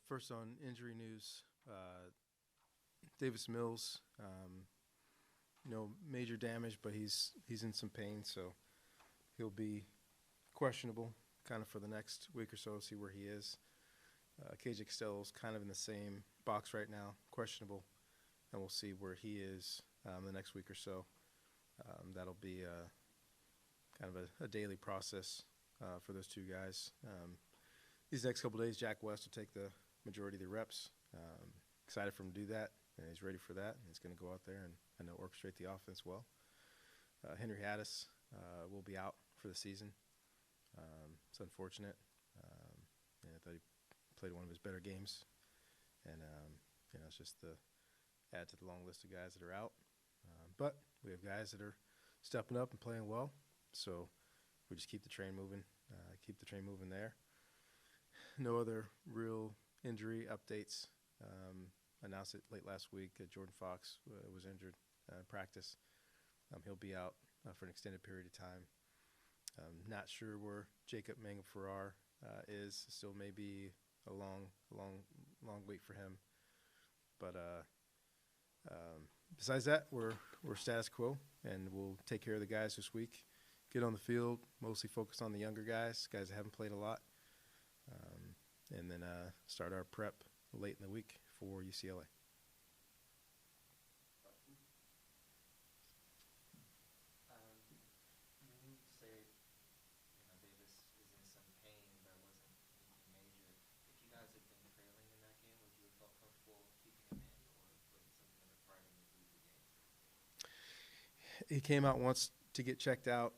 First on injury news, Davis Mills, no major damage, but he's in some pain, so he'll be questionable kind of for the next week or so, see where he is. KJ Costello's kind of in the same box right now, questionable, and we'll see where he is the next week or so. That'll be kind of a daily process for those two guys. These next couple of days, Jack West will take the majority of the reps. Excited for him to do that, and he's ready for that. And he's going to go out there and I know orchestrate the offense well. Henry Haddis will be out for the season. It's unfortunate. I thought he played one of his better games, and it's just the add to the long list of guys that are out. But we have guys that are stepping up and playing well, so we just keep the train moving. There. No other real injury updates. Announced it late last week. Jordan Fox was injured in practice. He'll be out for an extended period of time. Not sure where Jacob Mangum-Farrar is. Still may be a long wait for him. But besides that, we're status quo, and we'll take care of the guys this week. Get on the field, mostly focus on the younger guys that haven't played a lot, and then start our prep late in the week for UCLA. You say, Davis is in some pain, but it wasn't anything major. If you guys had been trailing in that game, would you have felt comfortable keeping him in, or was it something that required him to leave the game? He came out once to get checked out,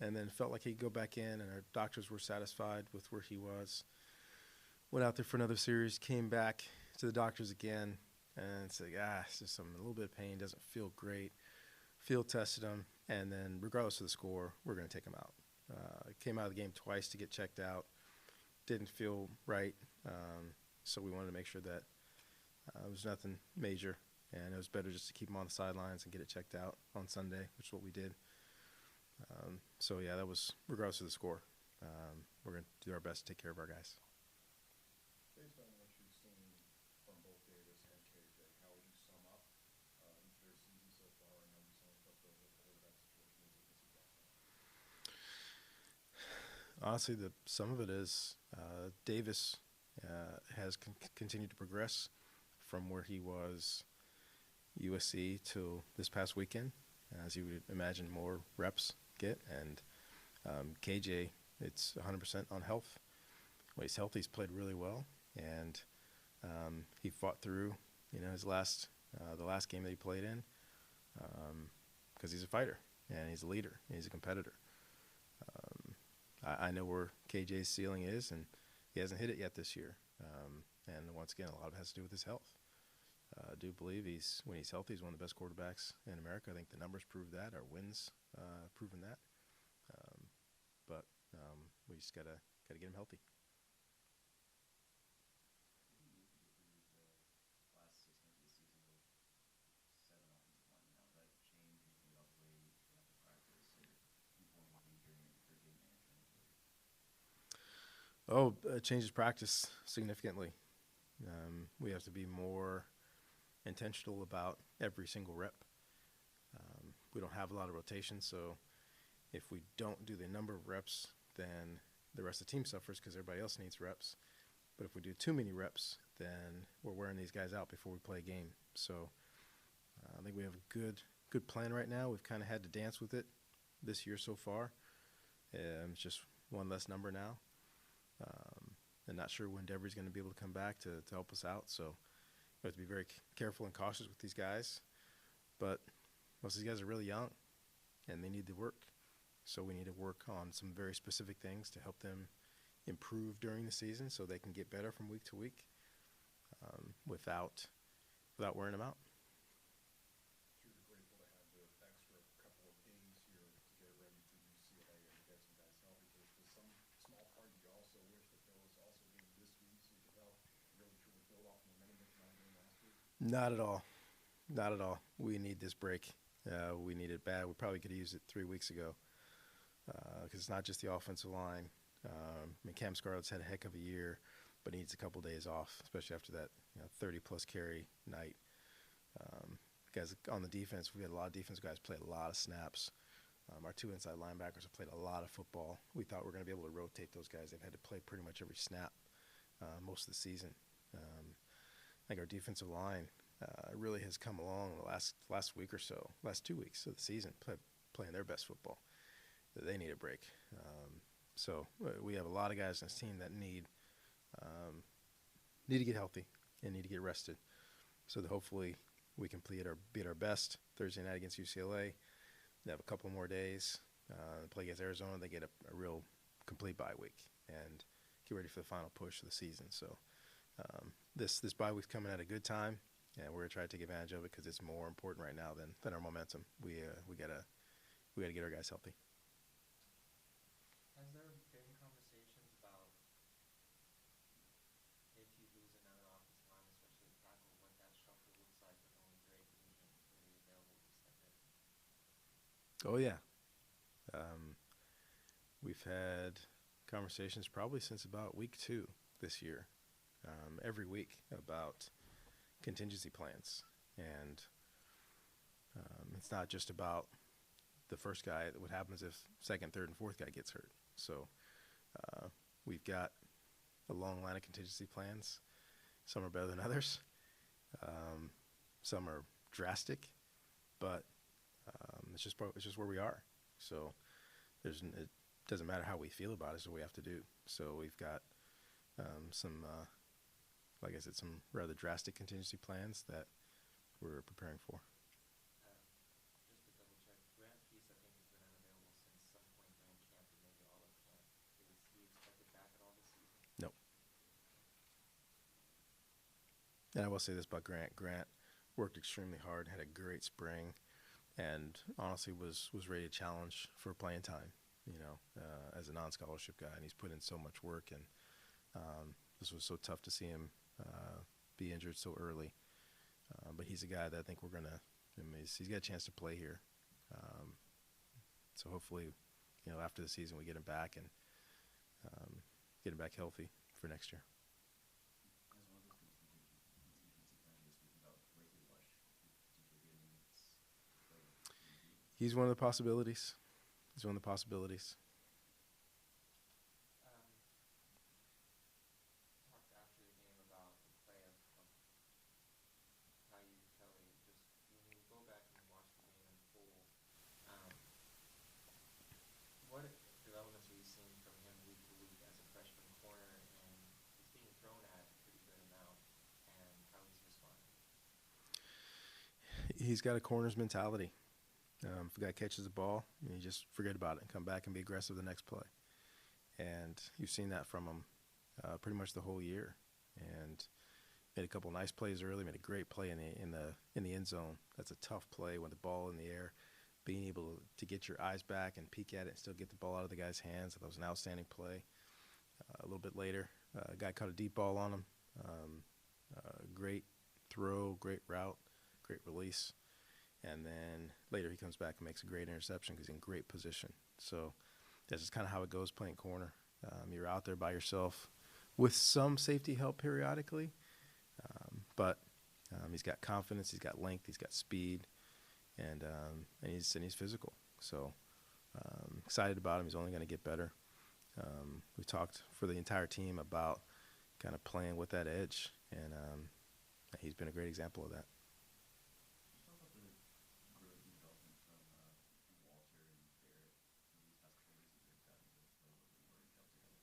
and then felt like he'd go back in, and our doctors were satisfied with where he was. Went out there for another series, came back to the doctors again, and said, it's just a little bit of pain, doesn't feel great. Field tested him, and then regardless of the score, we're going to take him out. Came out of the game twice to get checked out. Didn't feel right, so we wanted to make sure that it was nothing major, and it was better just to keep him on the sidelines and get it checked out on Sunday, which is what we did. That was regardless of the score. We're going to do our best to take care of our guys. Based on what you've seen from both Davis and KJ, how would you sum up their season so far, and how would you sum up what the quarterback situation is at this point? Honestly, some of it is Davis has continued to progress from where he was USC to this past weekend, as you would imagine more reps get. And KJ, it's 100% on health. When he's healthy, he's played really well. And he fought through, his the last game that he played in, because he's a fighter and he's a leader and he's a competitor. I know where KJ's ceiling is, and he hasn't hit it yet this year. And once again, a lot of it has to do with his health. I do believe when he's healthy, he's one of the best quarterbacks in America. I think the numbers prove that. Our wins proven that. But we just gotta get him healthy. It changes practice significantly. We have to be more intentional about every single rep. We don't have a lot of rotation, so if we don't do the number of reps, then the rest of the team suffers because everybody else needs reps. But if we do too many reps, then we're wearing these guys out before we play a game. So I think we have a good plan right now. We've kind of had to dance with it this year so far. It's just one less number now. And not sure when Devery's going to be able to come back to help us out. So we have to be very careful and cautious with these guys. But most of these guys are really young, and they need to work. So we need to work on some very specific things to help them improve during the season so they can get better from week to week without wearing them out. You're grateful to have the extra couple of days here to get ready for UCLA and get some guys healthy. There's some small part you also wish that there was also game this week so you could help really truly build off the momentum that you had in last week? Not at all. Not at all. We need this break. We need it bad. We probably could have used it 3 weeks ago because it's not just the offensive line. Cam Scarlett's had a heck of a year. but he needs a couple days off, especially after that 30-plus carry night. Guys on the defense, we had a lot of defense guys play a lot of snaps. Our two inside linebackers have played a lot of football. We thought we were going to be able to rotate those guys. They've had to play pretty much every snap most of the season. I think our defensive line really has come along the last week or so, last 2 weeks of the season, playing their best football. They need a break. So we have a lot of guys on this team that need to get healthy and need to get rested, so that hopefully we can be at our best Thursday night against UCLA. They have a couple more days, play against Arizona. They get a real complete bye week and get ready for the final push of the season. So this bye week's coming at a good time, and we're gonna try to take advantage of it because it's more important right now than our momentum. We gotta get our guys healthy. Has there been conversations about if you lose another offensive line, especially a tackle, what that structure looks like with only Greg Reed really available to step in? Oh yeah, we've had conversations probably since about week 2 this year, every week about contingency plans, and it's not just about the first guy. What happens if second, third, and fourth guy gets hurt? So we've got a long line of contingency plans. Some are better than others. Some are drastic, but it's just where we are. So it doesn't matter how we feel about it. It's what we have to do. So we've got some, like I said, some rather drastic contingency plans that we're preparing for. Just to double check, Grant Peace, I think, has been unavailable since some point during camp or maybe all of camp. Is he expected back at all this season? Nope. And I will say this about Grant. Grant worked extremely hard, had a great spring, and honestly was ready to challenge for playing time, as a non-scholarship guy. And he's put in so much work, and this was so tough to see him be injured so early. But he's a guy that I think he's got a chance to play here. So hopefully, after the season we get him back and get him back healthy for next year. As one of those contingency plan this week about Blakely Lush, do you think he'll get any minutes? He's one of the possibilities. Talked after the game about the play of how you, Kelly, just when you go back and you watch the game in full, what developments are you seeing from him week to week as a freshman corner, and he's being thrown at a pretty good amount, and how he's responding? He's got a corner's mentality. If a guy catches the ball, you just forget about it and come back and be aggressive the next play. And you've seen that from him pretty much the whole year. And made a couple nice plays early. Made a great play in the end zone. That's a tough play when the ball in the air. Being able to get your eyes back and peek at it and still get the ball out of the guy's hands. That was an outstanding play. A little bit later, a guy caught a deep ball on him. Great throw, great route, great release. And then later he comes back and makes a great interception because he's in great position. So that's just kind of how it goes playing corner. You're out there by yourself with some safety help periodically. But he's got confidence, he's got length, he's got speed, and he's physical. So excited about him. He's only going to get better. We talked for the entire team about kind of playing with that edge, and he's been a great example of that. Talk about the growth and development from Walter and Barrett in these past couple of weeks as they've gotten to play a little bit more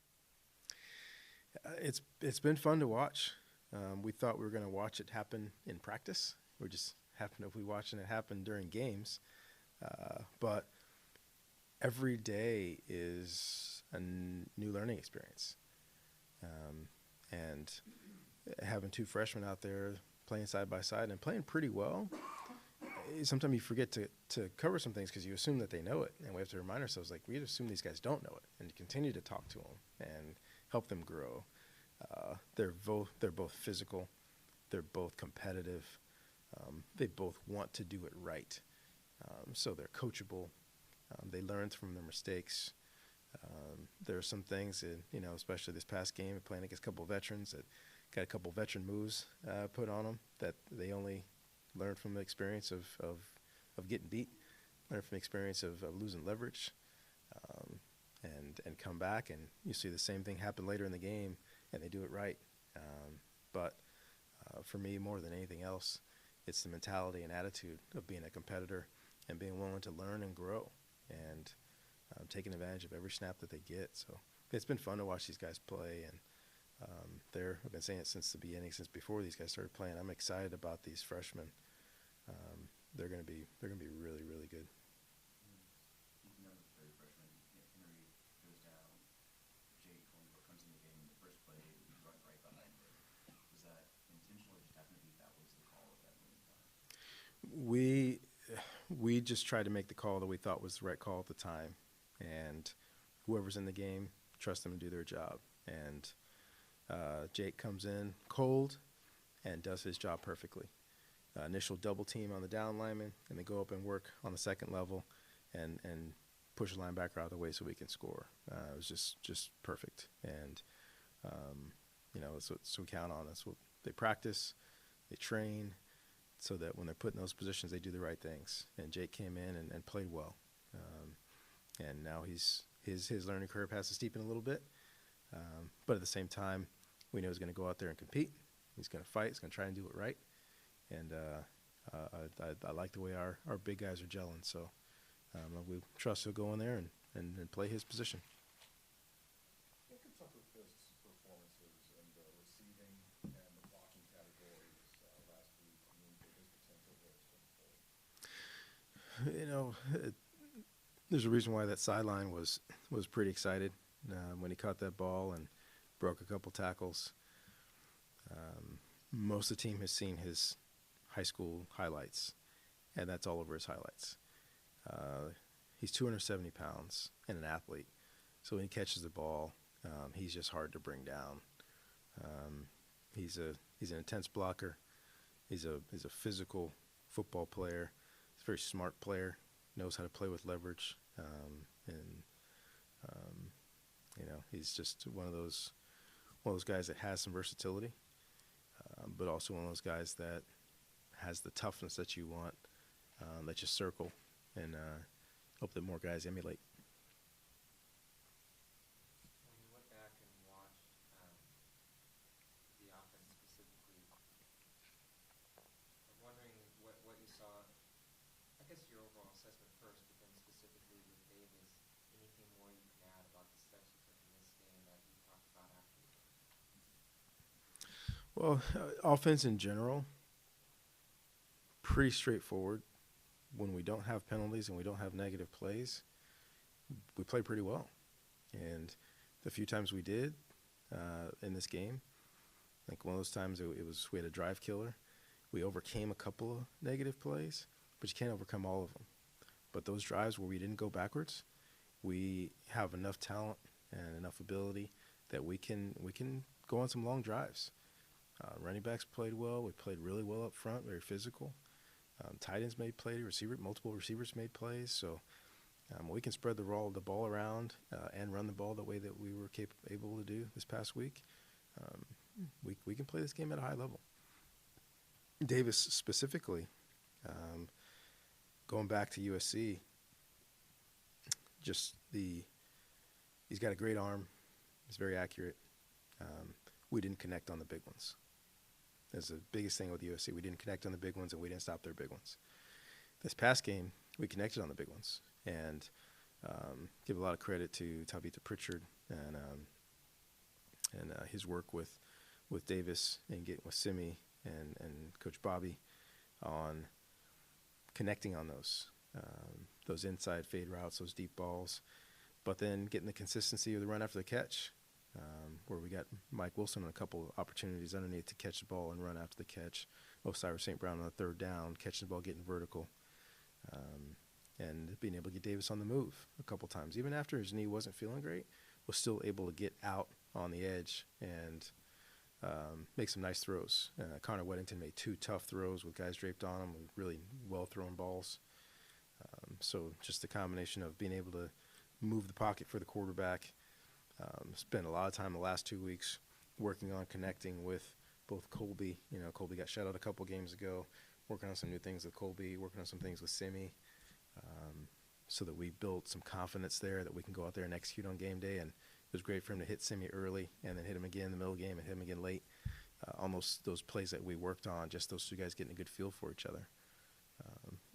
together. It's been fun to watch. We thought we were going to watch it happen in practice. We just happened to be watching it happen during games. But every day is a new learning experience. And having two freshmen out there playing side by side and playing pretty well, sometimes you forget to cover some things because you assume that they know it. And we have to remind ourselves, we assume these guys don't know it, and continue to talk to them and help them grow. They're both physical. They're both competitive. They both want to do it right. So they're coachable. They learn from their mistakes. There are some things, that, especially this past game, playing against a couple of veterans that got a couple of veteran moves put on them that they only learned from the experience of getting beat, learned from the experience of losing leverage, and come back, and you see the same thing happen later in the game, and they do it right. But for me, more than anything else, it's the mentality and attitude of being a competitor and being willing to learn and grow, and taking advantage of every snap that they get. So it's been fun to watch these guys play, and I've been saying it since the beginning, since before these guys started playing. I'm excited about these freshmen. They're going to be really, really good. Even though the third freshman, Henry goes down, Jake comes in the game in the first play, you run right behind him. Was that intentional, or just happened to be that was the call at that moment in time? We just tried to make the call that we thought was the right call at the time, and whoever's in the game, trust them to do their job. And Jake comes in cold and does his job perfectly. Initial double team on the down lineman, and they go up and work on the second level and push the linebacker out of the way so we can score. It was just perfect. And, so we count on. That's what they practice, they train, so that when they're put in those positions, they do the right things. And Jake came in and played well. And now his learning curve has to steepen a little bit. But at the same time, we know he's going to go out there and compete. He's going to fight. He's going to try and do it right. And I like the way our big guys are gelling. So we trust he'll go in there and play his position. What can some of his performances in the receiving and the blocking categories last week mean for his potential there? There's a reason why that sideline was pretty excited when he caught that ball and broke a couple tackles. Most of the team has seen his high school highlights, and that's all over his highlights. He's 270 pounds and an athlete, so when he catches the ball, he's just hard to bring down. He's an intense blocker. He's a physical football player. He's a very smart player. Knows how to play with leverage, he's just one of those guys that has some versatility, but also one of those guys that has the toughness that you want, that you circle, and hope that more guys emulate. When you went back and watched the offense specifically, I'm wondering what you saw. I guess your overall assessment first, but then specifically with Davis, anything more you can add about the steps you took in this game that you talked about after the game? Well, offense in general, pretty straightforward. When we don't have penalties and we don't have negative plays, we play pretty well. And the few times we did in this game, like one of those times we had a drive killer. We overcame a couple of negative plays, but you can't overcome all of them. But those drives where we didn't go backwards, we have enough talent and enough ability that we can go on some long drives. Running backs played well. We played really well up front, very physical. Tight ends made plays. Multiple receivers made plays. So we can spread the ball around and run the ball the way that we were able to do this past week. We can play this game at a high level. Davis specifically, going back to USC, he's got a great arm. He's very accurate. We didn't connect on the big ones. That's the biggest thing with USC. We didn't connect on the big ones, and we didn't stop their big ones. This past game, we connected on the big ones, and give a lot of credit to Tavita Pritchard and his work with Davis and getting with Simi and Coach Bobby on connecting on those inside fade routes, those deep balls, but then getting the consistency of the run after the catch. Where we got Mike Wilson on a couple of opportunities underneath to catch the ball and run after the catch. Osiris St. Brown on the third down, catching the ball, getting vertical, and being able to get Davis on the move a couple times. Even after his knee wasn't feeling great, was still able to get out on the edge and make some nice throws. Connor Weddington made 2 tough throws with guys draped on him, with really well-thrown balls. So just the combination of being able to move the pocket for the quarterback. Spent a lot of time the last 2 weeks working on connecting with both Colby. Colby got shut out a couple games ago. Working on some new things with Colby, working on some things with Simi, so that we built some confidence there that we can go out there and execute on game day. And it was great for him to hit Simi early and then hit him again in the middle of the game and hit him again late. Almost those plays that we worked on, just those two guys getting a good feel for each other.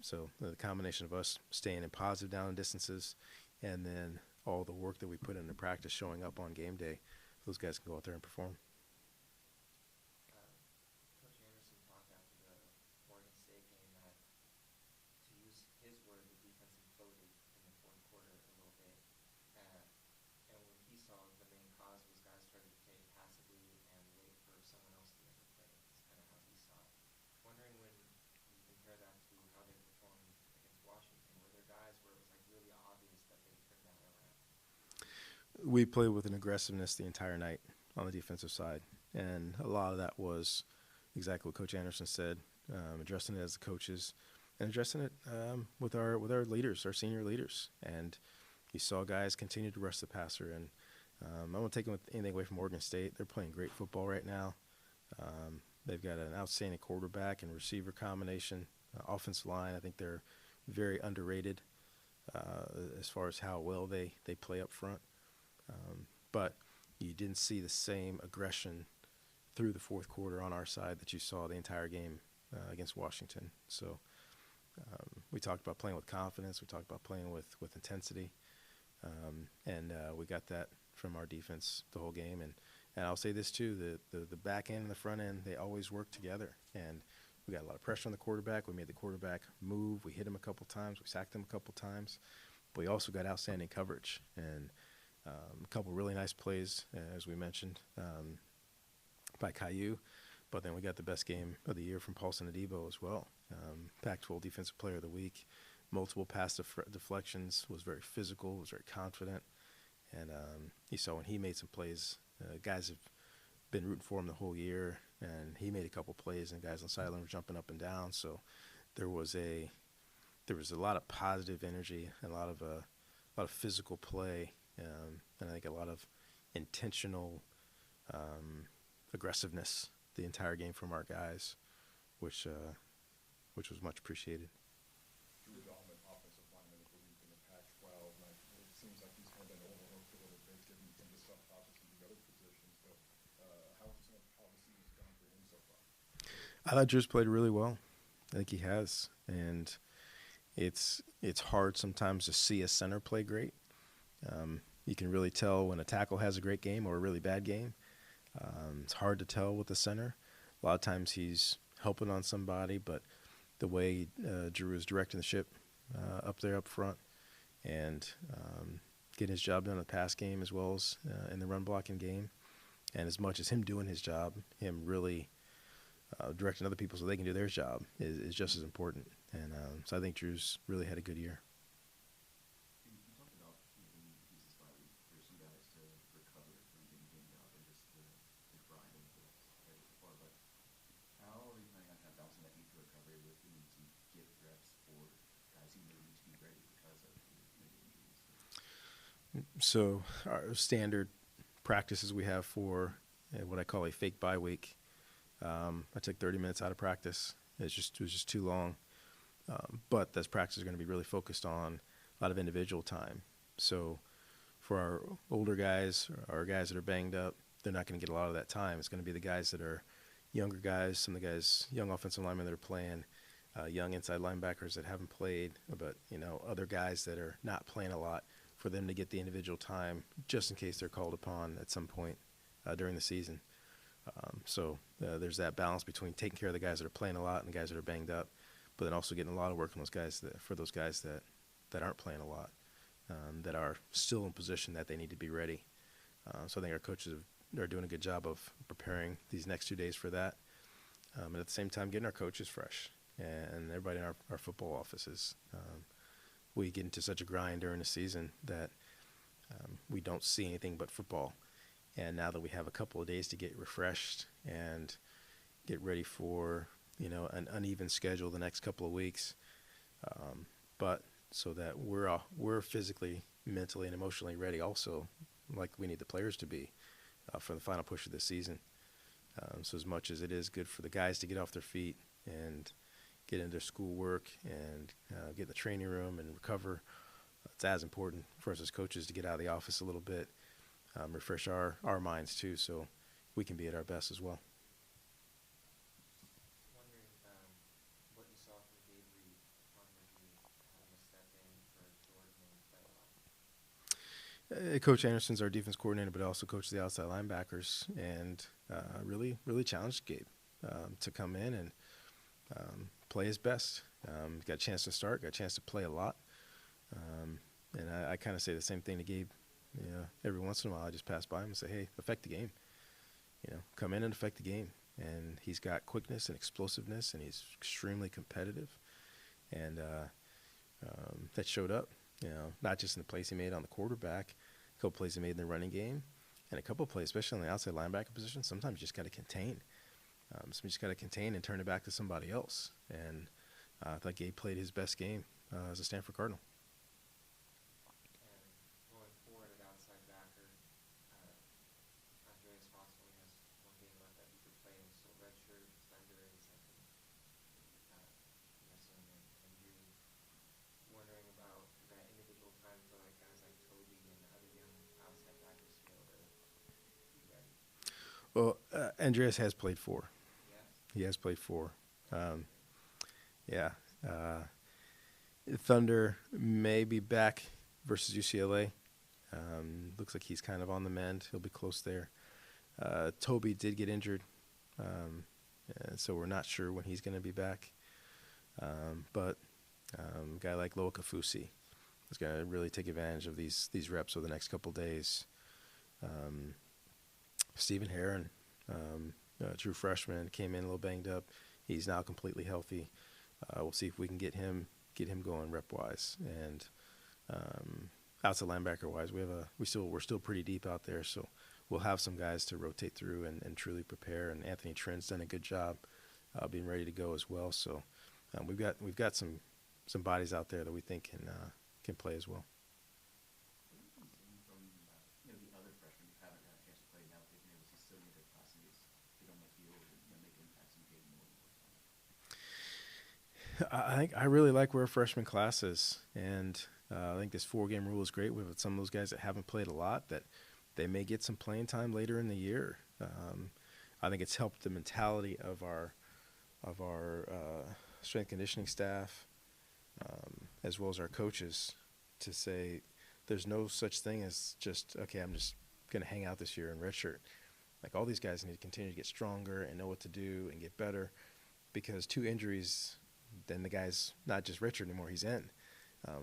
So the combination of us staying in positive down and distances and then all the work that we put into practice showing up on game day, those guys can go out there and perform. Coach Anderson talked after the Oregon State game that, to use his word, the defense imploded in the fourth quarter a little bit. And when he saw the main cause was guys started to play passively and wait for someone else to make a play. That's kind of how he saw it. Wondering when you compare that to how they performed against Washington, were there guys where it was like really obvious that they turned that around? We played with an aggressiveness the entire night on the defensive side, and a lot of that was exactly what Coach Anderson said, addressing it as the coaches and addressing it with our leaders, our senior leaders. And you saw guys continue to rush the passer. And I won't take anything away from Oregon State. They're playing great football right now. They've got an outstanding quarterback and receiver combination. Offensive line, I think they're very underrated as far as how well they play up front. But you didn't see the same aggression through the fourth quarter on our side that you saw the entire game against Washington. So we talked about playing with confidence. We talked about playing with intensity. And we got that from our defense the whole game. And I'll say this too, the back end and the front end, they always work together. And we got a lot of pressure on the quarterback. We made the quarterback move. We hit him a couple times. We sacked him a couple times. But we also got outstanding coverage. And a couple really nice plays, as we mentioned, by Caillou. But then we got the best game of the year from Paulson Adebo as well. Pac-12 Defensive Player of the Week. Multiple pass deflections, was very physical, was very confident. And you saw when he made some plays, guys have been rooting for him the whole year, and he made a couple plays, and guys on the sideline were jumping up and down. So there was a lot of positive energy and a lot of physical play, and I think a lot of intentional aggressiveness the entire game from our guys, which was much appreciated. Drew Dahlman, offensive lineman, I believe, in the Pac-12, and it seems like he's kind of been overlooked a little bit, given some of the stuff obviously the other positions. But how the season's gone for him so far? I thought Drew's played really well. I think he has, and it's hard sometimes to see a center play great. You can really tell when a tackle has a great game or a really bad game. It's hard to tell with the center. A lot of times he's helping on somebody, but the way Drew is directing the ship up there up front and getting his job done in the pass game as well as in the run blocking game, and as much as him doing his job, him really directing other people so they can do their job is just as important. And so I think Drew's really had a good year. You talked about when you use this bye week for some guys to recover from getting dinged up and just the grind of the play before, but how are you planning on kind of balancing that need for recovery with the need to get reps for guys who may need to be ready because of maybe injuries? So our standard practices we have for what I call a fake bye week, I took 30 minutes out of practice. It was just too long. But those practices are going to be really focused on a lot of individual time. So for our older guys, our guys that are banged up, they're not going to get a lot of that time. It's going to be the guys that are younger guys, some of the guys, young offensive linemen that are playing, young inside linebackers that haven't played, but, other guys that are not playing a lot, for them to get the individual time just in case they're called upon at some point during the season. So there's that balance between taking care of the guys that are playing a lot and the guys that are banged up, but then also getting a lot of work on those guys that aren't playing a lot, that are still in position that they need to be ready. So I think our coaches are doing a good job of preparing these next 2 days for that, and at the same time getting our coaches fresh and everybody in our football offices. We get into such a grind during the season that we don't see anything but football. And now that we have a couple of days to get refreshed and get ready for, an uneven schedule the next couple of weeks, but so that we're physically mentally and emotionally ready also, like we need the players to be for the final push of this season. So as much as it is good for the guys to get off their feet and get into their schoolwork and get in the training room and recover, it's as important for us as coaches to get out of the office a little bit, refresh our minds too, so we can be at our best as well. Wondering what you saw from Gabe Reed upon review, having to step in for Jordan and play a lot. Coach Anderson's our defense coordinator, but also coaches the outside linebackers, and really challenged Gabe to come in and play his best. Got a chance to start, got a chance to play a lot. And I kind of say the same thing to Gabe. Every once in a while I just pass by him and say, hey, affect the game. Come in and affect the game. And he's got quickness and explosiveness, and he's extremely competitive. And that showed up, not just in the plays he made on the quarterback, a couple plays he made in the running game, and a couple plays, especially on the outside linebacker position. Sometimes you just got to contain. So you just got to contain and turn it back to somebody else. And I thought Gabe played his best game as a Stanford Cardinal. And going forward at outside backer, Andreas Haas only has one game left that he could play, and still redshirt. Thunder is, I think, missing and Julie. Wondering about that individual time for like guys like Toby and other young outside backers to be able to be ready. Well, Andreas has played 4. Yes. He has played 4. Thunder may be back versus UCLA. Looks like he's kind of on the mend. He'll be close there. Toby did get injured, so we're not sure when he's going to be back. But a guy like Loa Kafusi is going to really take advantage of these reps over the next couple days. Stephen Herron, true freshman, came in a little banged up. He's now completely healthy. We'll see if we can get him going rep wise, and outside linebacker wise, we're still pretty deep out there, so we'll have some guys to rotate through and truly prepare. And Anthony Trent's done a good job being ready to go as well. So we've got some bodies out there that we think can play as well. What have you been seeing from the other freshmen who haven't had a chance to play now that they've been able to see so many of their classmates get on the field and make impacts and get more and more time? I really like where our freshman class is, and I think this 4-game rule is great. With some of those guys that haven't played a lot, that they may get some playing time later in the year. I think it's helped the mentality of our strength conditioning staff, as well as our coaches, to say there's no such thing as just, okay, I'm just going to hang out this year in redshirt. Like, all these guys need to continue to get stronger and know what to do and get better, because 2 injuries, then the guy's not just redshirt anymore, he's in.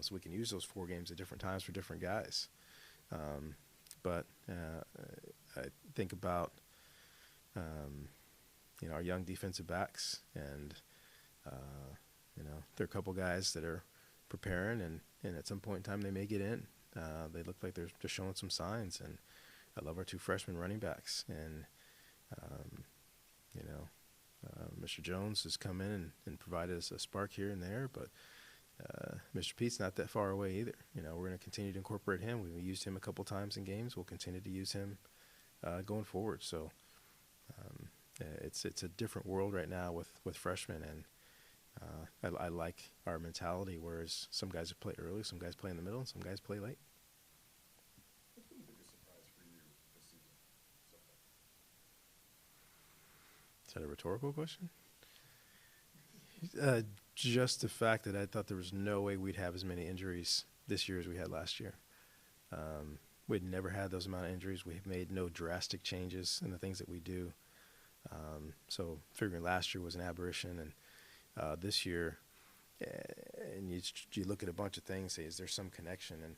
So we can use those 4 games at different times for different guys. But I think about our young defensive backs, and there are a couple guys that are preparing, and at some point in time they may get in. They look like they're just showing some signs, and I love our 2 freshman running backs. And Mr. Jones has come in and provided us a spark here and there, but Mr. Pete's not that far away either. We're going to continue to incorporate him. We've used him a couple times in games. We'll continue to use him going forward. So it's a different world right now with freshmen, and I like our mentality, whereas some guys play early, some guys play in the middle, and some guys play late. What's been the biggest surprise for you this season so far? Is that a rhetorical question? Just the fact that I thought there was no way we'd have as many injuries this year as we had last year. We'd never had those amount of injuries. We've made no drastic changes in the things that we do. So figuring last year was an aberration, and this year, and you look at a bunch of things, say, is there some connection? And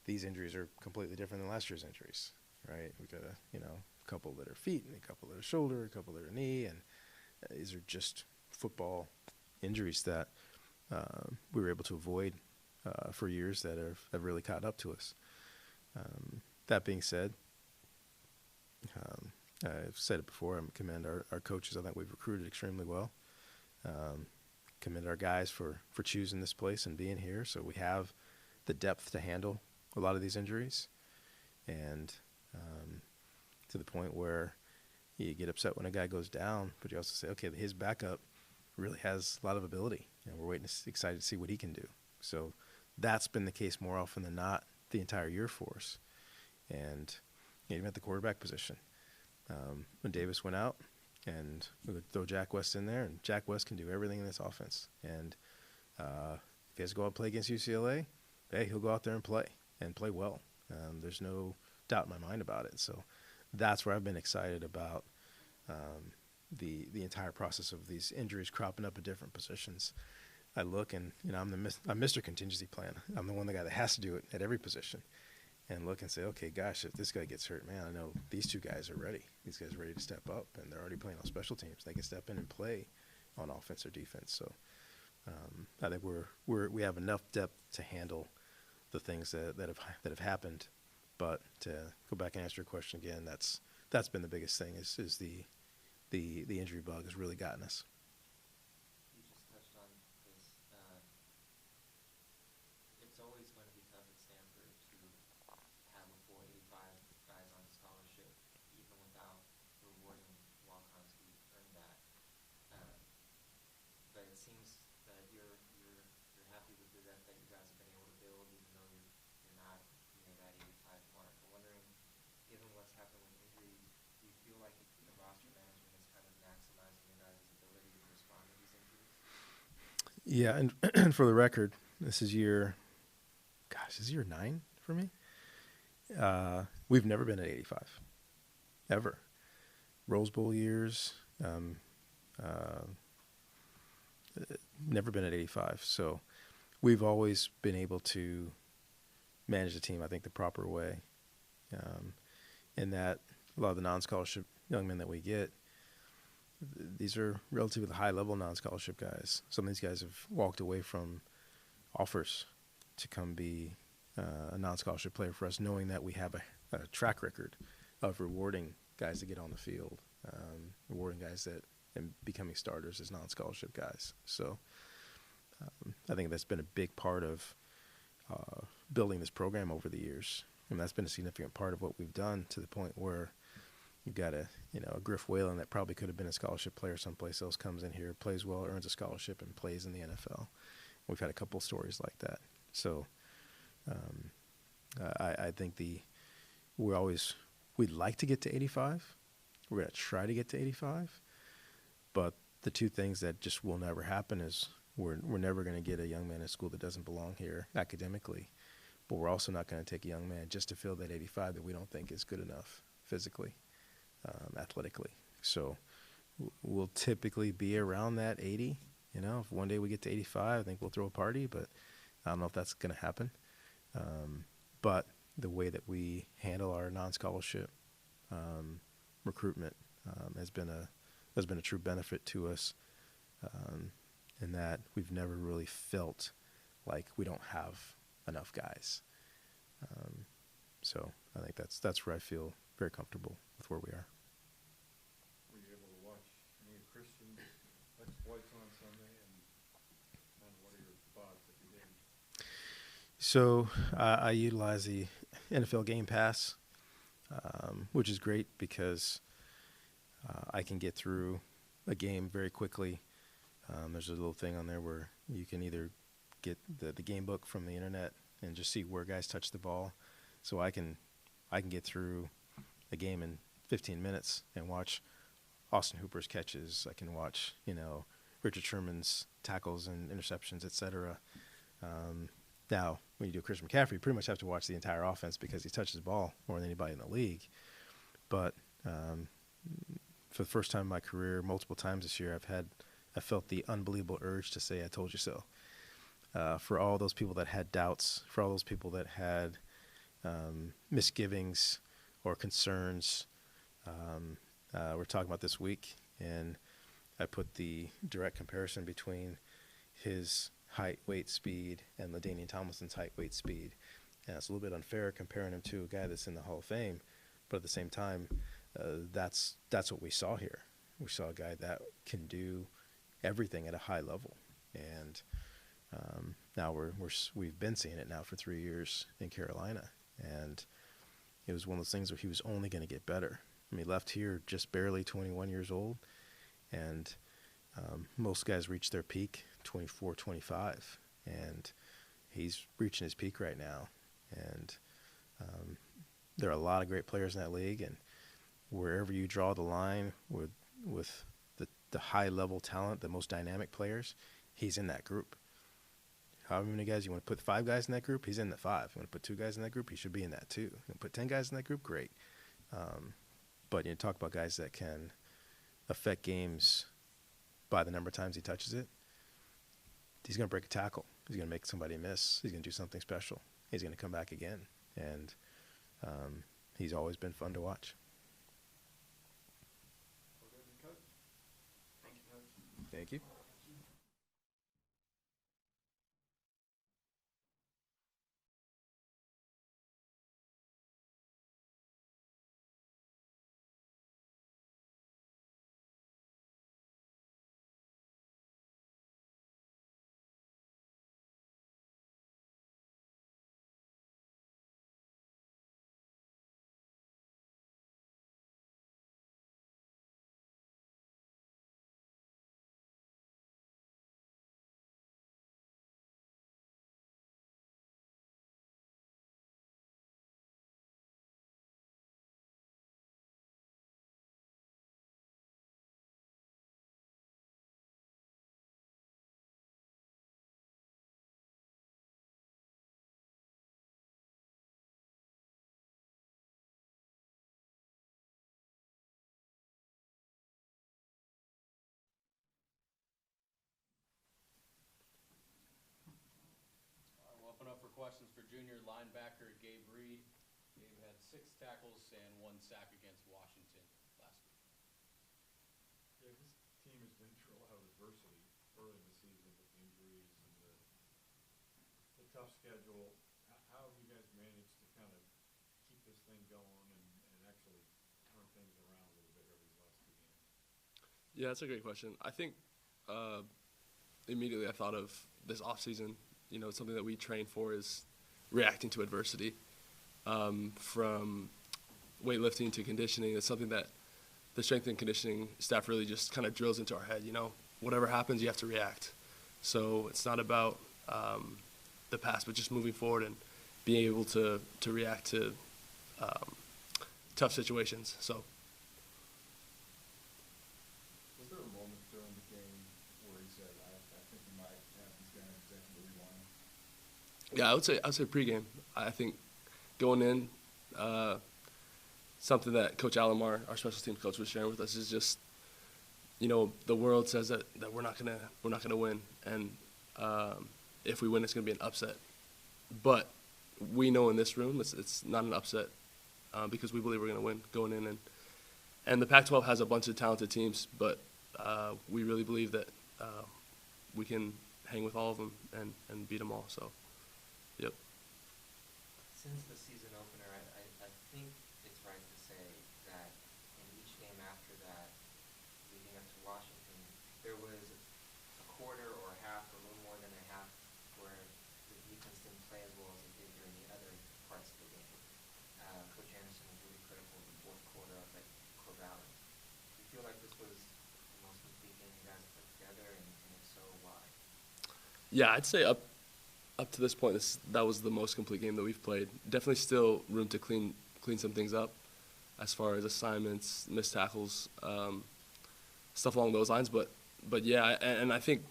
these injuries are completely different than last year's injuries, right? We've got a couple that are feet, and a couple that are shoulder, a couple that are knee, and these are just football injuries that we were able to avoid for years that have really caught up to us. That being said, I've said it before, I commend our coaches. I think we've recruited extremely well. Commend our guys for choosing this place and being here. So we have the depth to handle a lot of these injuries, and to the point where you get upset when a guy goes down, but you also say, okay, his backup really has a lot of ability, and we're excited to see what he can do. So that's been the case more often than not the entire year for us. And even at the quarterback position, when Davis went out, and we would throw Jack West in there, and Jack West can do everything in this offense. And if he has to go out and play against UCLA, hey, he'll go out there and play well. There's no doubt in my mind about it. So that's where I've been excited about the entire process of these injuries cropping up at different positions. I look and, I'm Mr. Contingency Plan. I'm the guy that has to do it at every position. And look and say, okay, gosh, if this guy gets hurt, man, I know these two guys are ready. These guys are ready to step up, and they're already playing on special teams. They can step in and play on offense or defense. So I think we have enough depth to handle the things that have happened. But to go back and answer your question again, that's been the biggest thing is the injury bug has really gotten us. You just touched on this. It's always going to be tough at Stanford to have a full 85 guys on scholarship, even without rewarding walk-ons who earned that. But it seems that you're happy with the depth that you guys have been able to build, even though you're not near that 85 mark. I'm wondering, given what's happened with injuries, do you feel like the roster management is kind of maximizing your guys' ability to respond to these injuries? Yeah, and for the record, this is year 9 for me. We've never been at 85, ever. Rose Bowl years, never been at 85. So we've always been able to manage the team, I think, the proper way. In that a lot of the non-scholarship young men that we get, these are relatively high-level non-scholarship guys. Some of these guys have walked away from offers to come be a non-scholarship player for us, knowing that we have a track record of rewarding guys that get on the field, rewarding guys that and becoming starters as non-scholarship guys. So I think that's been a big part of building this program over the years, and that's been a significant part of what we've done, to the point where you've got a Griff Whalen that probably could have been a scholarship player someplace else, comes in here, plays well, earns a scholarship, and plays in the NFL. We've had a couple stories like that. So I think we'd like to get to 85. We're going to try to get to 85. But the two things that just will never happen is we're never going to get a young man at school that doesn't belong here academically. But we're also not going to take a young man just to fill that 85 that we don't think is good enough physically, athletically. So we'll typically be around that 80. If one day we get to 85, I think we'll throw a party, but I don't know if that's going to happen. But the way that we handle our non-scholarship recruitment has been a true benefit to us, in that we've never really felt like we don't have enough guys. So I think that's where I feel very comfortable with where we are. Were you able to watch any of Christian's exploits on Sunday, and what are your thoughts if you didn't? So I utilize the NFL Game Pass, which is great because I can get through a game very quickly. There's a little thing on there where you can either get the game book from the internet and just see where guys touch the ball. So I can get through a game in 15 minutes and watch Austin Hooper's catches. I can watch, Richard Sherman's tackles and interceptions, etc. Now, when you do Christian McCaffrey, you pretty much have to watch the entire offense because he touches the ball more than anybody in the league. But for the first time in my career, multiple times this year, I felt the unbelievable urge to say, "I told you so." For all those people that had doubts, for all those people that had misgivings or concerns, we're talking about this week, and I put the direct comparison between his height, weight, speed, and LaDainian Tomlinson's height, weight, speed. And it's a little bit unfair comparing him to a guy that's in the Hall of Fame, but at the same time, that's what we saw here. We saw a guy that can do everything at a high level, and Now we've been seeing it now for 3 years in Carolina, and it was one of those things where he was only going to get better. I mean, he left here just barely 21 years old, and most guys reach their peak 24, 25, and he's reaching his peak right now. And there are a lot of great players in that league, and wherever you draw the line with the high-level talent, the most dynamic players, he's in that group. However many guys you want to put, 5 guys in that group, he's in the 5. You want to put 2 guys in that group, he should be in that 2. You want to put 10 guys in that group, great. But you talk about guys that can affect games by the number of times he touches it. He's going to break a tackle. He's going to make somebody miss. He's going to do something special. He's going to come back again. And he's always been fun to watch. Thank you. We'll open up for questions for junior linebacker Gabe Reed. Gabe had 6 tackles and 1 sack against Washington last week. Yeah, this team has been through a lot of adversity early in the season with injuries and the tough schedule. How have you guys managed to kind of keep this thing going and actually turn things around a little bit over these last 2 games? Yeah, that's a great question. I think immediately I thought of this offseason. You know, something that we train for is reacting to adversity. From weightlifting to conditioning, it's something that the strength and conditioning staff really just kind of drills into our head. You know, whatever happens, you have to react. So it's not about the past, but just moving forward and being able to react to tough situations. So. Was there a moment during the game where he said, I think we might have these guys exactly where we want them? Yeah, I would say pregame. I think going in, something that Coach Alomar, our special teams coach, was sharing with us is just, you know, the world says that we're not gonna win, and if we win, it's gonna be an upset. But we know in this room it's not an upset because we believe we're gonna win going in, and the Pac-12 has a bunch of talented teams, but we really believe that we can hang with all of them and beat them all. So, yep. Since the season opener, I think it's right to say that in each game after that, leading up to Washington, there was a quarter or a half, or a little more than a half, where the defense didn't play as well as it did during the other parts of the game. Coach Anderson was really critical of the 4th quarter up at Corvallis. Do you feel like this was the most complete game you guys put together, and if so, why? Yeah, I'd say up to this point, that was the most complete game that we've played. Definitely still room to clean some things up as far as assignments, missed tackles, stuff along those lines. But yeah, and I think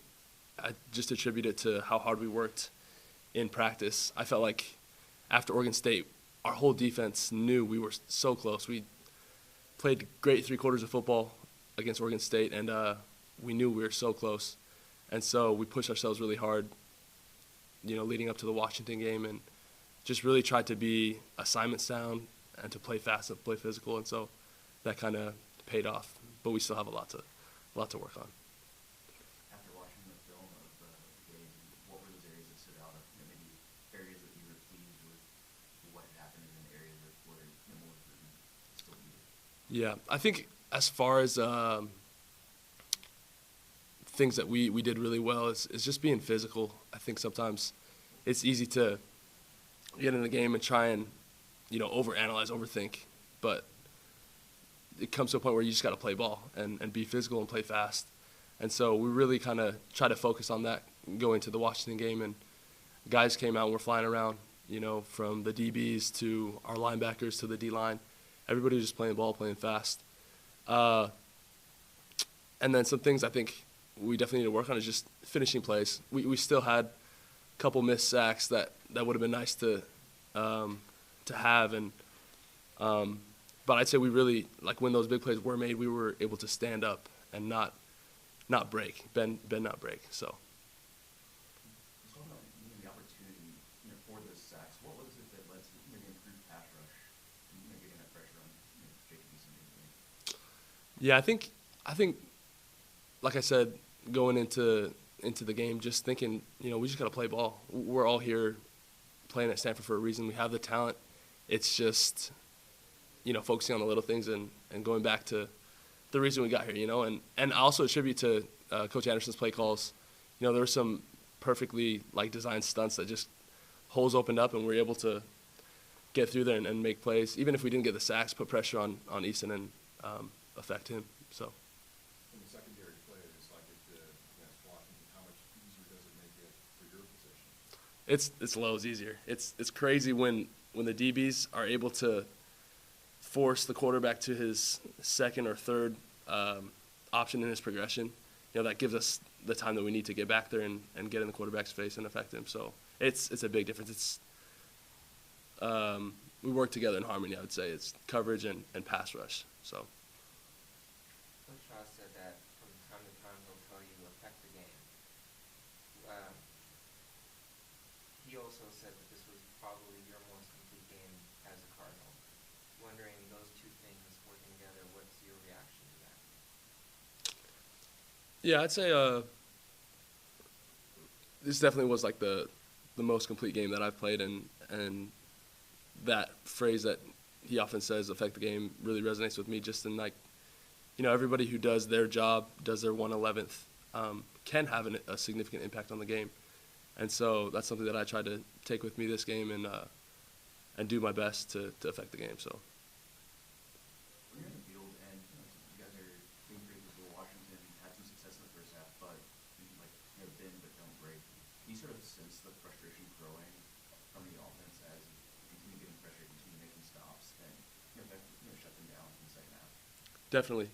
I just attribute it to how hard we worked in practice. I felt like after Oregon State, our whole defense knew we were so close. We played great 3 quarters of football against Oregon State, and we knew we were so close. And so we pushed ourselves really hard, you know, leading up to the Washington game, and just really tried to be assignment sound and to play fast and play physical. And so that kind of paid off. But we still have a lot to work on. After watching the film of the game, what were those areas that stood out? You know, maybe areas that you were pleased with what happened, and then areas where more improvement still needed? Yeah, I think as far as things that we did really well is just being physical. I think sometimes it's easy to get in the game and try and, overanalyze, overthink. But it comes to a point where you just got to play ball and be physical and play fast. And so we really kind of try to focus on that going to the Washington game. And guys came out and were flying around, from the DBs to our linebackers to the D-line. Everybody was just playing ball, playing fast. And then some things I think we definitely need to work on is just finishing plays. We still had a couple missed sacks that would have been nice to have. And but I'd say we really, when those big plays were made, we were able to stand up and not break, bend not break. So. Let's talk about the opportunity, for those sacks. What was it that led to maybe improved pass rush, getting that pressure on Jacob Eason? Yeah, I think, like I said, going into the game, just thinking, we just got to play ball. We're all here playing at Stanford for a reason. We have the talent. It's just, focusing on the little things and going back to the reason we got here, And I also attribute to Coach Anderson's play calls. There were some perfectly, designed stunts that just holes opened up and we were able to get through there and make plays. Even if we didn't get the sacks, put pressure on Easton and affect him. So. From the secondary play, it's like against Washington, how much easier does it make it for your position? It's loads easier. It's crazy when the DBs are able to force the quarterback to his second or third option in his progression. That gives us the time that we need to get back there and get in the quarterback's face and affect him. So it's a big difference. It's we work together in harmony, I would say. It's coverage and pass rush. So. Coach Ross said that from time to time he'll tell you to affect the game. He also said that this was probably your most complete game as a Cardinal. Wondering those two things working together, what's your reaction to that? Yeah, I'd say this definitely was the most complete game that I've played, and that phrase that he often says, affect the game, really resonates with me just in everybody who does their job, does their 1/11th, can have a significant impact on the game. And so that's something that I tried to take with me this game and do my best to affect the game. So. When you're in the field and you guys are being pretty good for Washington, had some success in the first half, but bend but don't break. Can you sort of sense the frustration growing from the offense as you continue getting pressure, continue making stops, and shut them down in the second half? Definitely.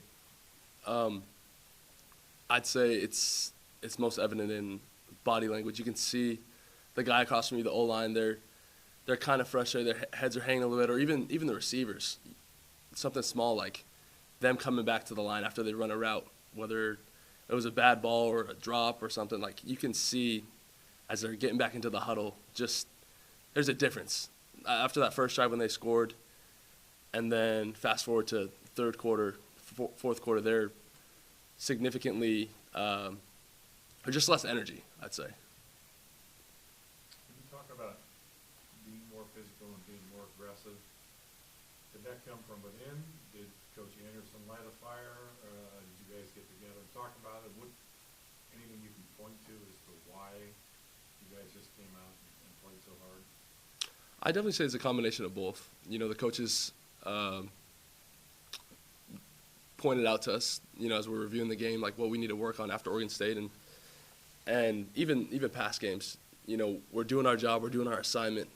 I'd say it's most evident in body language. You can see the guy across from you, the O-line, they're kind of frustrated. Their heads are hanging a little bit, or even the receivers. Something small like them coming back to the line after they run a route, whether it was a bad ball or a drop or something, you can see as they're getting back into the huddle, just there's a difference. After that first drive when they scored, and then fast forward to third quarter, fourth quarter, they're significantly or just less energy, I'd say. When you talk about being more physical and being more aggressive, did that come from within? Did Coach Anderson light a fire? Did you guys get together and talk about it? Anything you can point to as to why you guys just came out and played so hard? I definitely say it's a combination of both. The coaches pointed out to us, as we're reviewing the game, what we need to work on after Oregon State and even past games. We're doing our job, we're doing our assignment,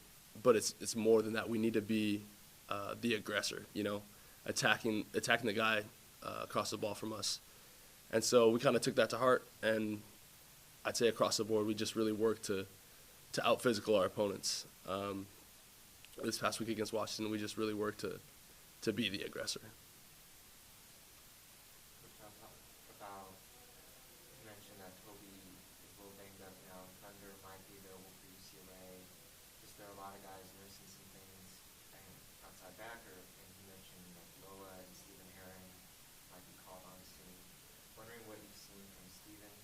but it's more than that. We need to be the aggressor, attacking the guy across the ball from us. And so we kind of took that to heart, and I'd say across the board we just really worked to out-physical our opponents. This past week against Washington, we just really worked to be the aggressor. About, you mentioned that Toby is a little banged up now. Thunder might be available for UCLA. Just there are a lot of guys nursing some things and outside backer, and you mentioned that Loa and Stephen Herring might be called on soon. Wondering what you've seen from Stephen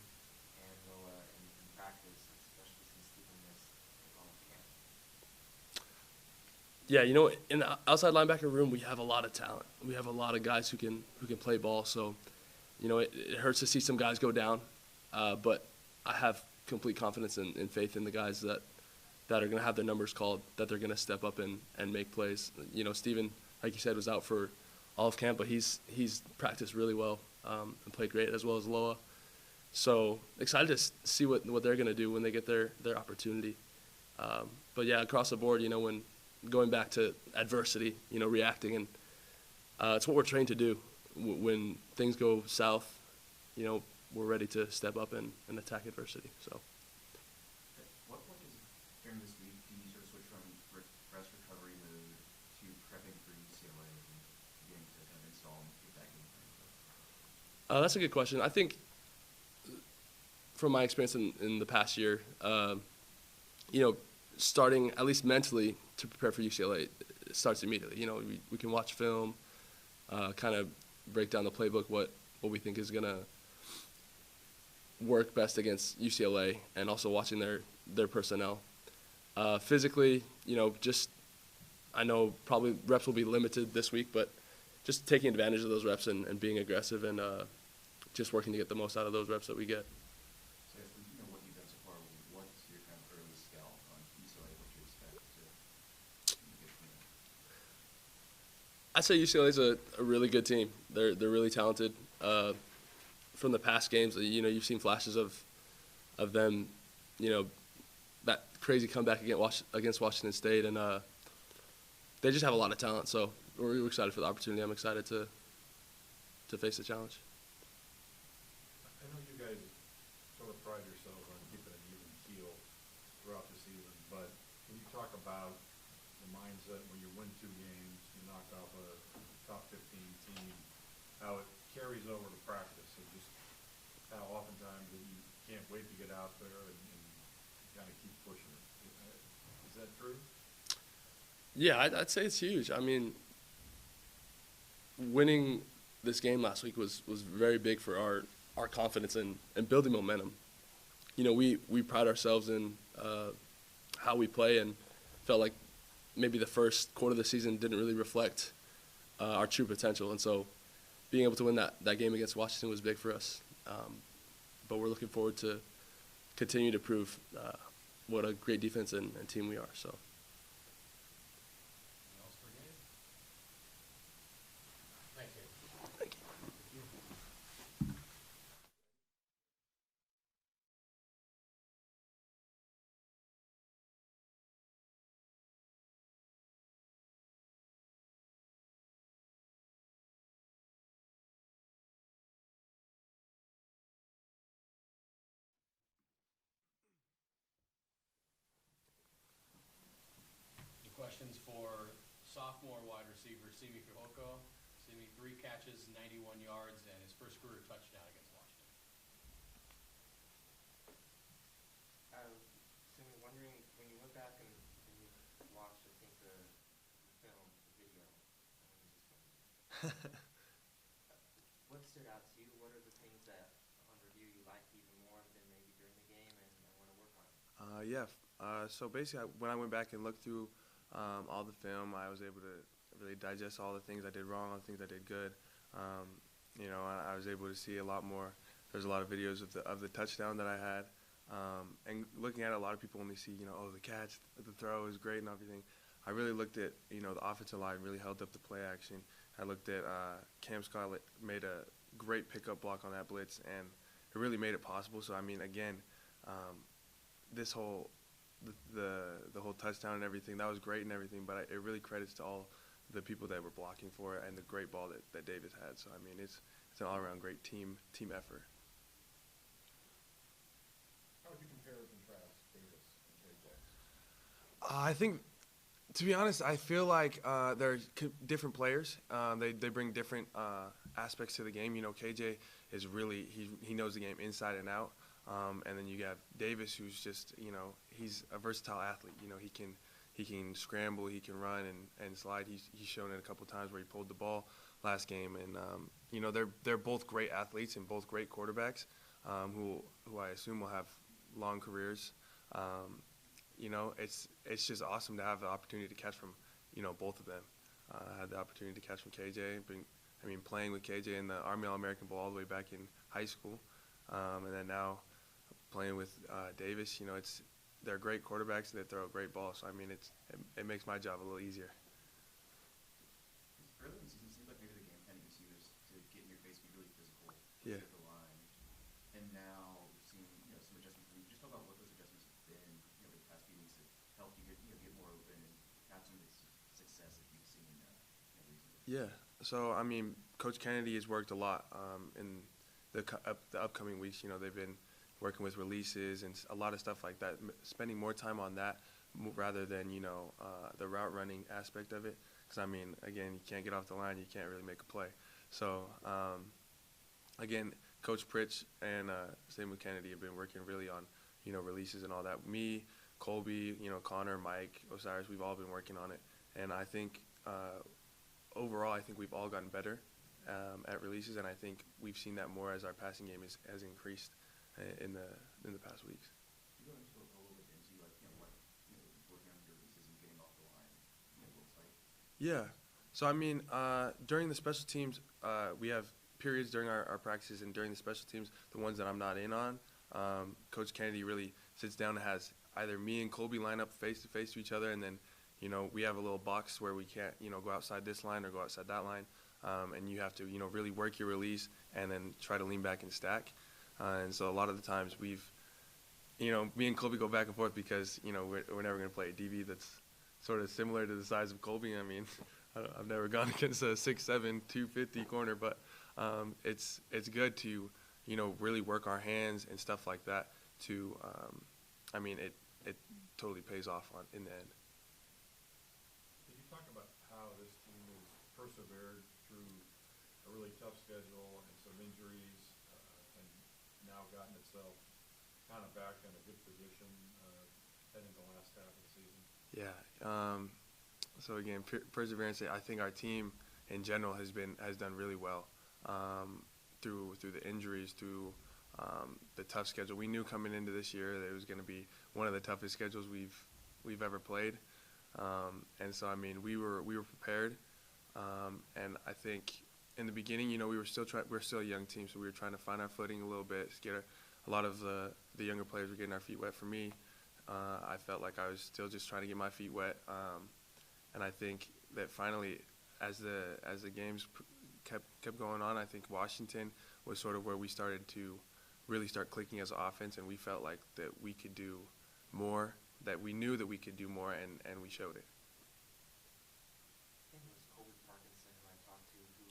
and Loa in practice, especially since Stephen missed all of camp. Yeah, in the outside linebacker room, we have a lot of talent. We have a lot of guys who can play ball. So, it hurts to see some guys go down. But I have complete confidence and faith in the guys that are going to have their numbers called, that they're going to step up and make plays. You know, Steven, like you said, was out for all of camp, but he's practiced really well and played great, as well as Loa. So excited to see what they're going to do when they get their opportunity. But yeah, across the board, you know, when going back to adversity, you know, reacting, and it's what we're trained to do. When things go south, you know, we're ready to step up and attack adversity. So. At what point during this week do you sort of switch from rest recovery mode to prepping for UCLA and beginning to kind of install and get that game plan? That's a good question. I think from my experience in the past year, you know, starting at least mentally to prepare for UCLA, it starts immediately. You know, we can watch film, kind of break down the playbook, what we think is going to work best against UCLA, and also watching their personnel. Physically, you know, just I know probably reps will be limited this week, but just taking advantage of those reps and being aggressive and just working to get the most out of those reps that we get. So I guess from, you know, what you've done so far, what's your kind of early scout on UCLA, what you expect to get from them? I'd say UCLA is a really good team. They're really talented. From the past games, you know, you've seen flashes of them, you know, that crazy comeback against Washington State, and they just have a lot of talent. So we're excited for the opportunity. I'm excited to face the challenge. I know you guys sort of pride yourselves on keeping an even keel throughout the season, but can you talk about the mindset when you win 2 games, you knock off a top 15 team, how it carries over to practice, and just how oftentimes that you can't wait to get out there and kind of keep pushing it. Is that true? Yeah, I'd say it's huge. I mean, winning this game last week was very big for our confidence and building momentum. You know, we pride ourselves in how we play, and felt like maybe the first quarter of the season didn't really reflect our true potential. And so being able to win that game against Washington was big for us. But we're looking forward to continue to prove what a great defense and team we are. So. Anything else for Gabe? Thank you. Thank you. Any questions for sophomore wide receiver Simi Fihoko? Simi, 3 catches, 91 yards, and his first career touchdown against Washington. Simi, wondering, when you went back and you watched, I think, the film, the video, what stood out to you? What are the things that, on review, you liked even more than maybe during the game and want to work on? So basically, when I went back and looked through all the film, I was able to really digest all the things I did wrong, all the things I did good. You know, I was able to see a lot more. There's a lot of videos of the touchdown that I had. And looking at it, a lot of people only see, you know, oh, the catch, the throw is great and everything. I really looked at, you know, the offensive line really held up the play action. I looked at Cam Scott made a great pickup block on that blitz, and it really made it possible. So, I mean, again, this whole the whole touchdown and everything, that was great and everything, but it really credits to all the people that were blocking for it and the great ball that Davis had. So, I mean, it's an all-around great team effort. How would you compare and contrast Davis and KJ? I think, to be honest, I feel like they're different players. They bring different aspects to the game. You know, KJ is really, he knows the game inside and out. And then you have Davis, who's just, you know, he's a versatile athlete. You know, he can scramble, he can run and slide. He's shown it a couple times where he pulled the ball last game. And you know, they're both great athletes and both great quarterbacks, who I assume will have long careers. You know, it's just awesome to have the opportunity to catch from, you know, both of them. I had the opportunity to catch from KJ. Playing with KJ in the Army All-American Bowl all the way back in high school. And then now playing with Davis, they're great quarterbacks. They throw a great ball. So, I mean, it makes my job a little easier. Early in the season, it seemed like maybe the game plan against you was to get in your face, be really physical, Yeah. at the line. And now we've seen, some adjustments. Can you just talk about what those adjustments have been, over the past few weeks that helped you get more open and have some of the success that you've seen, recently? Yeah. So, I mean, Coach Kennedy has worked a lot in the upcoming weeks. They've been working with releases and a lot of stuff like that, spending more time on that rather than, the route running aspect of it. Because, I mean, again, you can't get off the line. You can't really make a play. So, again, Coach Pritch and Samuel Kennedy have been working really on, releases and all that. Me, Colby, Connor, Mike, Osiris, we've all been working on it. And I think overall, I think we've all gotten better at releases, and I think we've seen that more as our passing game has increased in the past weeks. You go into a little bit into what working on your releases and getting off the line looks like. Yeah. So, I mean, during the special teams, we have periods during our practices, and during the special teams, the ones that I'm not in on, Coach Kennedy really sits down and has either me and Colby line up face-to-face to each other, and then, we have a little box where we can't, go outside this line or go outside that line, and you have to, really work your release and then try to lean back and stack. And so a lot of the times we've, me and Colby go back and forth because, we're never going to play a DB that's sort of similar to the size of Colby. I mean, I've never gone against a 6'7", 250 corner, but it's good to, really work our hands and stuff like that to, I mean, it totally pays off in the end. Can you talk about how this team has persevered through a really tough schedule and some injuries, and now gotten itself kind of back in a good position heading the last half of the season? Yeah. So again, perseverance. I think our team in general has done really well through the injuries, through the tough schedule. We knew coming into this year that it was going to be one of the toughest schedules we've ever played, and so I mean we were prepared, and I think in the beginning, we're still a young team, so we were trying to find our footing a little bit. A lot of the younger players were getting our feet wet. For me, I felt like I was still just trying to get my feet wet, and I think that finally, as the games kept going on, I think Washington was sort of where we started to really start clicking as an offense, and we felt like that we could do more, that we knew that we could do more, and we showed it. I think it was Colby Parkinson who I talked to who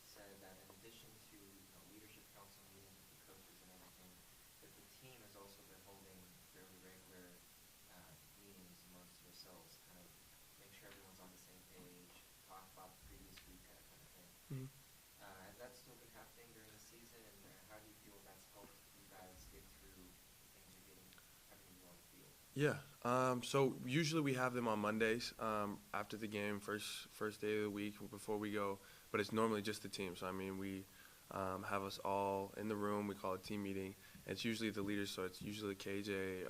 said that in addition to leadership council meetings with the coaches and everything, that the team has also been holding fairly regular meetings amongst yourselves, kind of make sure everyone's on the same page, talk about the previous week, that kind of thing. Mm-hmm. Has that still been happening during the season, and how do you feel that's helped you guys get through things you're having to do on the field? Yeah. So usually we have them on Mondays after the game, first day of the week before we go. But it's normally just the team. So I mean, we have us all in the room. We call it team meeting. And it's usually the leaders. So it's usually KJ,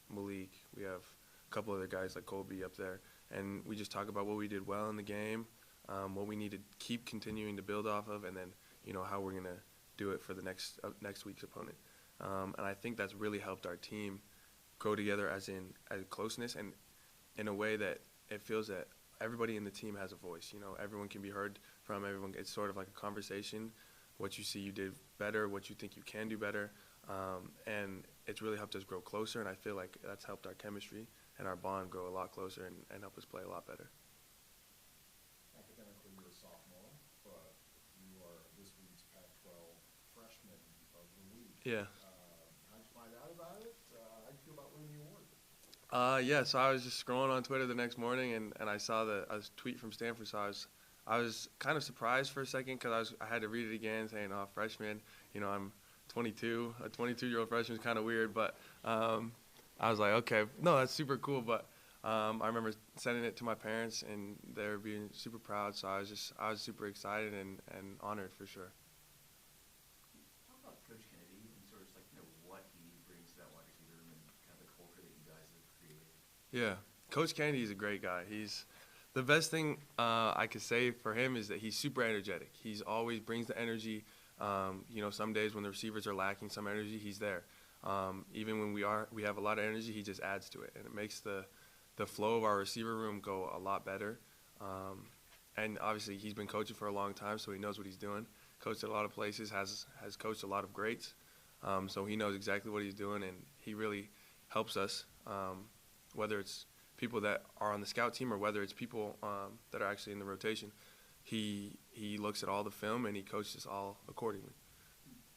Malik. We have a couple other guys like Colby up there, and we just talk about what we did well in the game, what we need to keep continuing to build off of, and then how we're gonna do it for the next week's opponent. And I think that's really helped our team grow together as closeness, and in a way that it feels that everybody in the team has a voice. Everyone can be heard from. Everyone. It's sort of like a conversation. What you see you did better, what you think you can do better, and it's really helped us grow closer. And I feel like that's helped our chemistry and our bond grow a lot closer and help us play a lot better. Academically, you're a sophomore, but you are this week's Pac-12 freshman of the week. Yeah. How'd you find out about it? How'd you feel about winning the award? Yeah, so I was just scrolling on Twitter the next morning, and I saw a tweet from Stanford, so I was kind of surprised for a second because I had to read it again saying, oh, freshman, I'm 22, a 22-year-old freshman is kind of weird, but I was like, okay, no, that's super cool, but I remember sending it to my parents, and they were being super proud, so I was super excited and honored for sure. Talk about Coach Kennedy and sort of just what he brings to that wide receiver room and kind of the culture that you guys have created. Yeah, Coach Kennedy is a great guy. The best thing I could say for him is that he's super energetic. He's always brings the energy. Some days when the receivers are lacking some energy, he's there. Even when we have a lot of energy, he just adds to it, and it makes the flow of our receiver room go a lot better. And obviously, he's been coaching for a long time, so he knows what he's doing. Coached at a lot of places, has coached a lot of greats, so he knows exactly what he's doing, and he really helps us, whether it's people that are on the scout team or whether it's people that are actually in the rotation. He looks at all the film, and he coaches us all accordingly.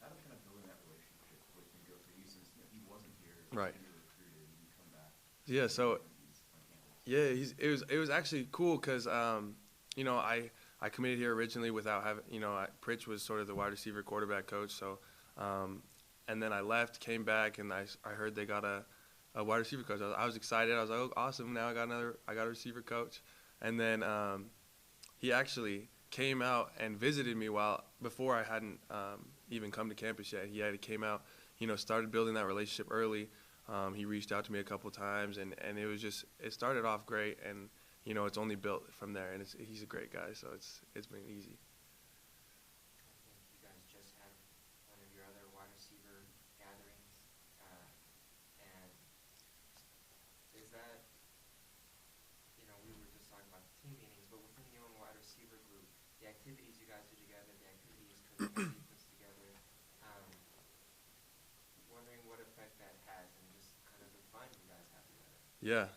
How did kind of building that relationship with him go for you since he wasn't here? Right. You were recruited and you come back. Yeah, so He's on campus. it was actually cool because I committed here originally without having Pritch was sort of the wide receiver quarterback coach, so and then I left, came back, and I heard they got a wide receiver coach. I was excited. I was like, oh, awesome! Now I got a receiver coach, and then he actually came out and visited me before I hadn't even come to campus yet. He came out, started building that relationship early. He reached out to me a couple times, and it started off great, and it's only built from there. And he's a great guy, so it's been easy. I think you guys just had one of your other wide receiver gatherings, and is that, we were just talking about the team meetings, but within your own wide receiver group, the activities you guys do together, the activities Contingency puts together, wondering what effect that has and just kind of the fun you guys have together. Yeah.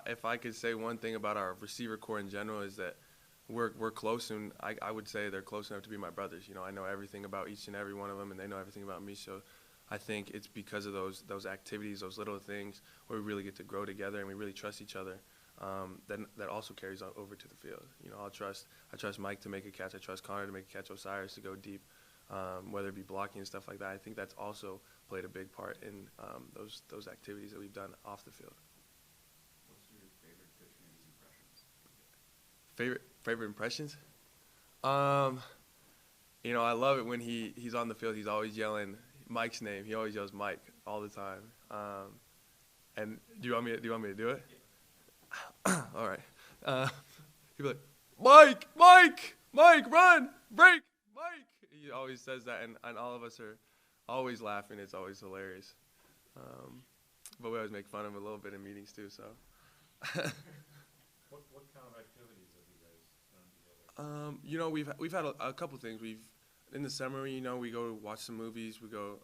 If I could say one thing about our receiver core in general is that we're close, and I would say they're close enough to be my brothers. I know everything about each and every one of them, and they know everything about me. So I think it's because of those activities, those little things where we really get to grow together and we really trust each other. That also carries on over to the field. I trust Mike to make a catch. I trust Connor to make a catch. Osiris to go deep, whether it be blocking and stuff like that. I think that's also played a big part in those activities that we've done off the field. What's your favorite Coach Kennedy's impressions? Favorite impressions? I love it when he's on the field. He's always yelling Mike's name. He always yells Mike all the time. And do you want me to do it? Yeah. All right. He'd be like, Mike, run, break, Mike. He always says that, and all of us are always laughing. It's always hilarious. But we always make fun of him a little bit in meetings too. So. What kind of activities have you guys done together? We've had a couple things. In the summer, we go watch some movies. We go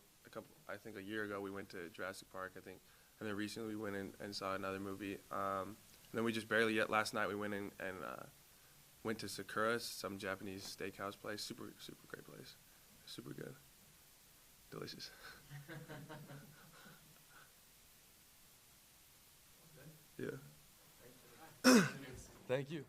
I think a year ago we went to Jurassic Park, I think, and then recently we went in and saw another movie. And then we just last night we went in and went to Sakura, some Japanese steakhouse place. Super great place. Super good. Delicious. Yeah. Thank you.